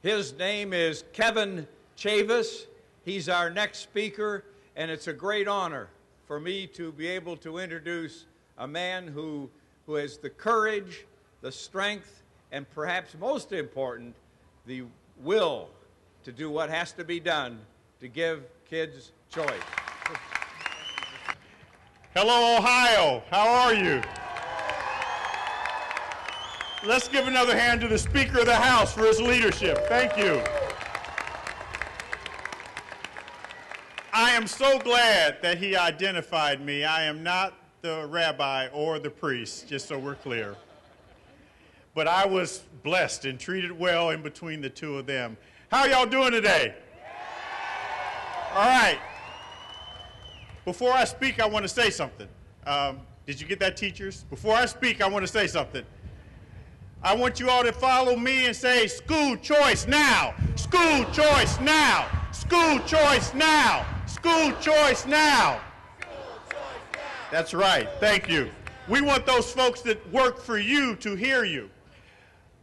His name is Kevin Chavous. He's our next speaker, and it's a great honor for me to be able to introduce a man who has the courage, the strength, and perhaps most important, the will to do what has to be done to give kids choice. Hello, Ohio. How are you? Let's give another hand to the Speaker of the House for his leadership. Thank you. I am so glad that he identified me. I am not the rabbi or the priest, just so we're clear. But I was blessed and treated well in between the two of them. How y'all doing today? All right. Before I speak, I want to say something. Did you get that, teachers? Before I speak, I want to say something. I want you all to follow me and say, school choice now, school choice now, school choice now, school choice now. That's right. Thank you. We want those folks that work for you to hear you.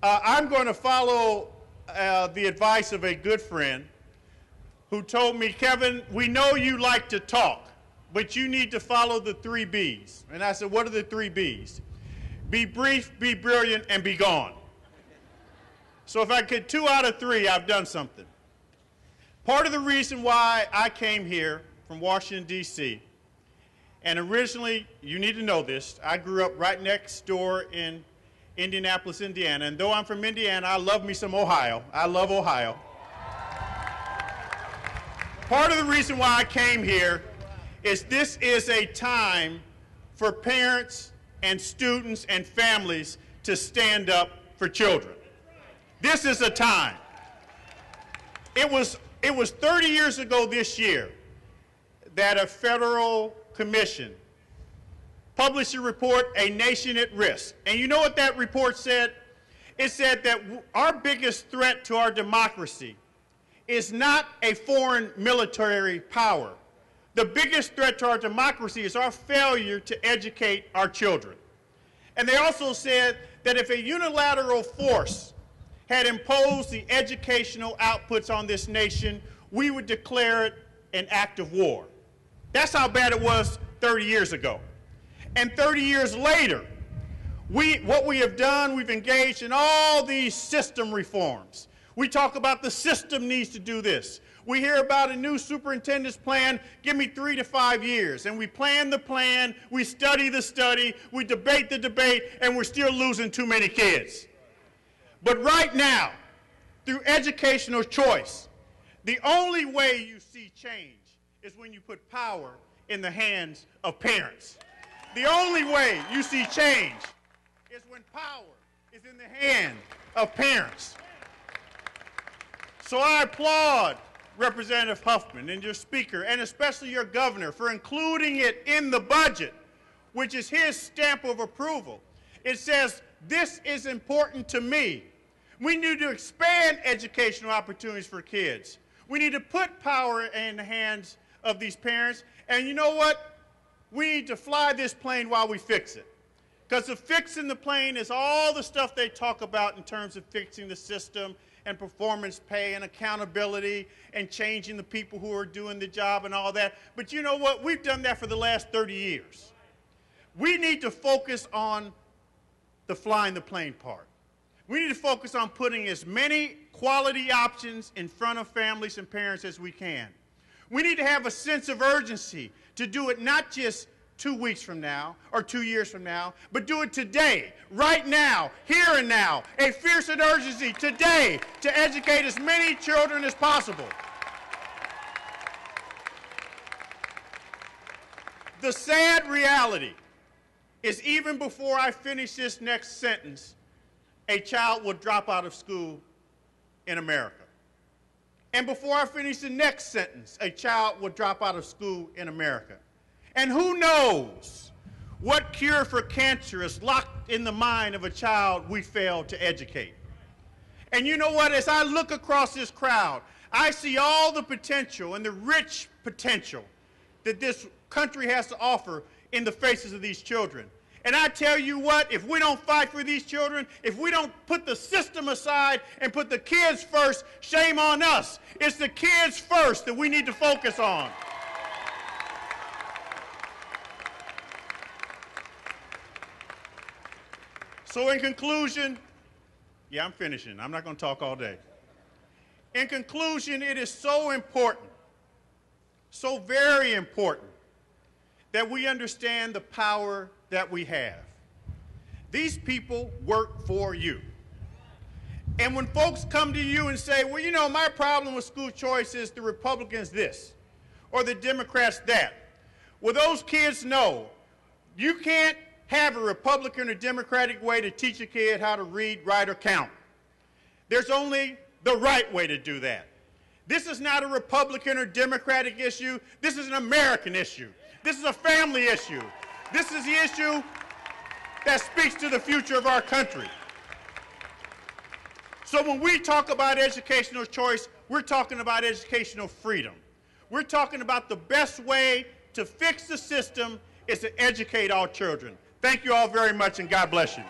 I'm going to follow the advice of a good friend who told me, Kevin, we know you like to talk, but you need to follow the 3 B's. And I said, what are the 3 B's? Be brief, be brilliant, and be gone. So if I get 2 out of 3, I've done something. Part of the reason why I came here from Washington, D.C., and originally, you need to know this, I grew up right next door in Indianapolis, Indiana, and though I'm from Indiana, I love me some Ohio. I love Ohio. Part of the reason why I came here is this is a time for parents and students and families to stand up for children. This is a time. It was 30 years ago this year that a federal commission published a report, A Nation at Risk. And you know what that report said? It said that our biggest threat to our democracy is not a foreign military power. The biggest threat to our democracy is our failure to educate our children. And they also said that if a unilateral force had imposed the educational outputs on this nation, we would declare it an act of war. That's how bad it was 30 years ago. And 30 years later, what we have done, we've engaged in all these system reforms. We talk about the system needs to do this. We hear about a new superintendent's plan, give me 3 to 5 years. And we plan the plan, we study the study, we debate the debate, and we're still losing too many kids. But right now, through educational choice, the only way you see change is when you put power in the hands of parents. The only way you see change is when power is in the hands of parents. So I applaud Representative Huffman and your speaker, and especially your governor, for including it in the budget, which is his stamp of approval. It says, this is important to me. We need to expand educational opportunities for kids. We need to put power in the hands of these parents. And you know what? We need to fly this plane while we fix it. Because the fixing the plane is all the stuff they talk about in terms of fixing the system and performance pay and accountability and changing the people who are doing the job and all that. But you know what? We've done that for the last 30 years. We need to focus on the flying the plane part. We need to focus on putting as many quality options in front of families and parents as we can. We need to have a sense of urgency to do it not just 2 weeks from now or 2 years from now, but do it today, right now, here and now, a fierce and urgency today to educate as many children as possible. The sad reality is even before I finish this next sentence, a child will drop out of school in America. And before I finish the next sentence, a child will drop out of school in America. And who knows what cure for cancer is locked in the mind of a child we failed to educate. And you know what? As I look across this crowd, I see all the potential and the rich potential that this country has to offer in the faces of these children. And I tell you what, if we don't fight for these children, if we don't put the system aside and put the kids first, shame on us. It's the kids first that we need to focus on. So in conclusion, yeah, I'm finishing. I'm not going to talk all day. In conclusion, it is so important, so very important, that we understand the power that we have. These people work for you. And when folks come to you and say, well, you know, my problem with school choice is the Republicans this, or the Democrats that, well, those kids know you can't have a Republican or Democratic way to teach a kid how to read, write, or count. There's only the right way to do that. This is not a Republican or Democratic issue. This is an American issue. This is a family issue. This is the issue that speaks to the future of our country. So when we talk about educational choice, we're talking about educational freedom. We're talking about the best way to fix the system is to educate all children. Thank you all very much, and God bless you.